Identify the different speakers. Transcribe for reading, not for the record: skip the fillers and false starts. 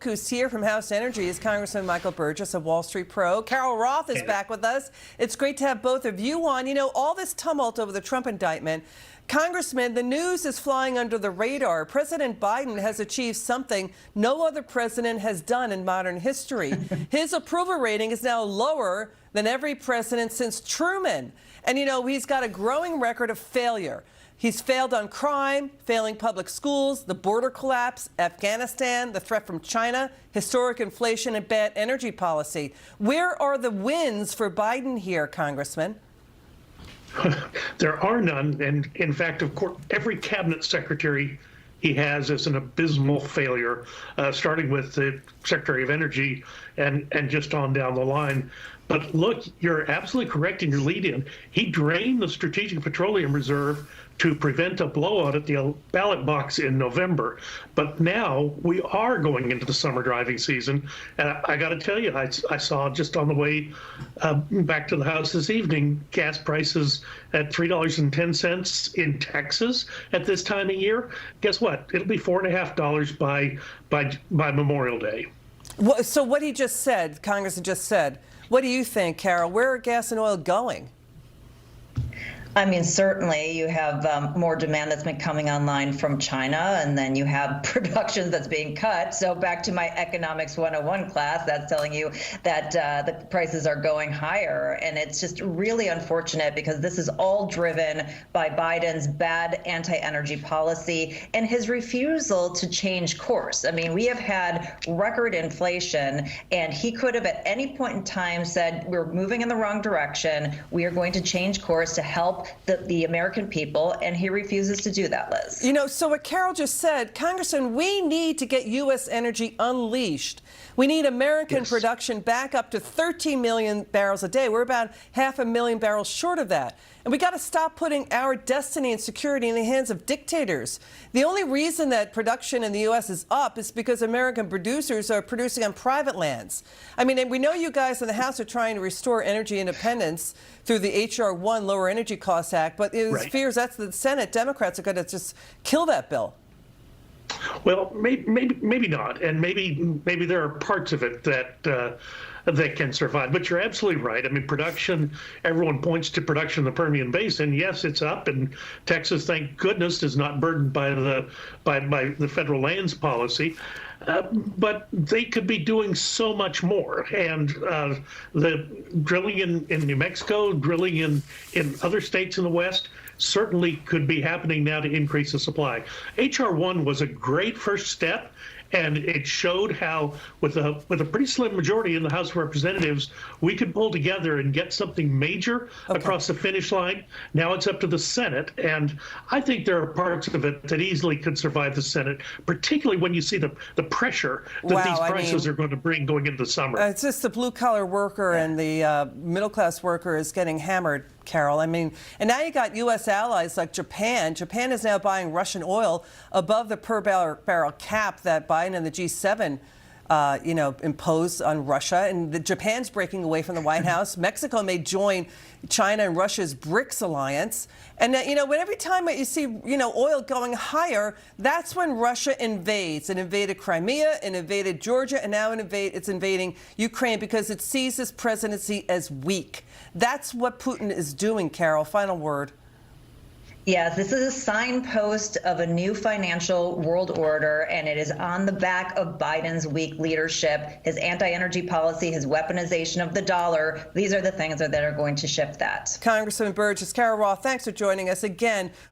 Speaker 1: Who's here from House Energy is Congressman Michael Burgess of Wall Street Pro. Carol Roth is back with us. It's great to have both of you on. You know, all this tumult over the Trump indictment. Congressman, the news is flying under the radar. President Biden has achieved something no other president has done in modern history. His approval rating is now lower than every president since Truman. And, you know, he's got a growing record of failure. He's failed on crime, failing public schools, the border collapse, Afghanistan, the threat from China, historic inflation, and bad energy policy. Where are the wins for Biden here, Congressman?
Speaker 2: There are none. And in fact, of course, every cabinet secretary he has is an abysmal failure, starting with the Secretary of Energy and just on down the line. But look, you're absolutely correct in your lead-in. He drained the Strategic Petroleum Reserve to prevent a blowout at the ballot box in November. But now we are going into the summer driving season. And I got to tell you, I saw just on the way back to the House this evening, gas prices at $3.10 in Texas at this time of year. Guess what? It'll be $4.50 by Memorial Day.
Speaker 1: So what he just said, Congressman just said, what do you think, Carol? Where are gas and oil going?
Speaker 3: I mean, certainly you have more demand that's been coming online from China, and then you have production that's being cut. So back to my economics 101 class, that's telling you that the prices are going higher. And it's just really unfortunate because this is all driven by Biden's bad anti-energy policy and his refusal to change course. I mean, we have had record inflation, and he could have at any point in time said, we're moving in the wrong direction. We are going to change course to help the American people, and he refuses to do that, Liz.
Speaker 1: You know, so what Carol just said, Congressman, we need to get U.S. energy unleashed. We need American production back up to 13 million barrels a day. We're about 500,000 barrels short of that. And we got to stop putting our destiny and security in the hands of dictators. The only reason that production in the U.S. is up is because American producers are producing on private lands. I mean, and we know you guys in the House are trying to restore energy independence through the H.R. 1 Lower Energy Costs Act, but it fears that's the Senate. Democrats are going to just kill that bill.
Speaker 2: Well, maybe not, and maybe there are parts of it that can survive. But you're absolutely right. I mean, production. Everyone points to production in the Permian Basin. Yes, it's up, and Texas, thank goodness, is not burdened by the federal lands policy. But they could be doing so much more. And the drilling in New Mexico, drilling in other states in the West, certainly could be happening now to increase the supply. H.R. 1 was a great first step, and it showed how, with a pretty slim majority in the House of Representatives, we could pull together and get something major across the finish line. Now it's up to the Senate, and I think there are parts of it that easily could survive the Senate, particularly when you see the pressure that these prices are going to bring going into the summer.
Speaker 1: It's just the blue-collar worker and the middle-class worker is getting hammered, Carol. I mean, and now you got U.S. allies like Japan. Japan is now buying Russian oil above the per-barrel cap that Biden and the G7 imposed on Russia, and Japan's breaking away from the White House. Mexico may join China and Russia's BRICS alliance. And, when every time you see, oil going higher, that's when Russia invades. It invaded Crimea, it invaded Georgia, and now it's invading Ukraine because it sees this presidency as weak. That's what Putin is doing, Carol. Final word.
Speaker 3: Yes, this is a signpost of a new financial world order, and it is on the back of Biden's weak leadership, his anti-energy policy, his weaponization of the dollar. These are the things that are going to shift that.
Speaker 1: Congressman Burgess, Carol Roth, thanks for joining us again.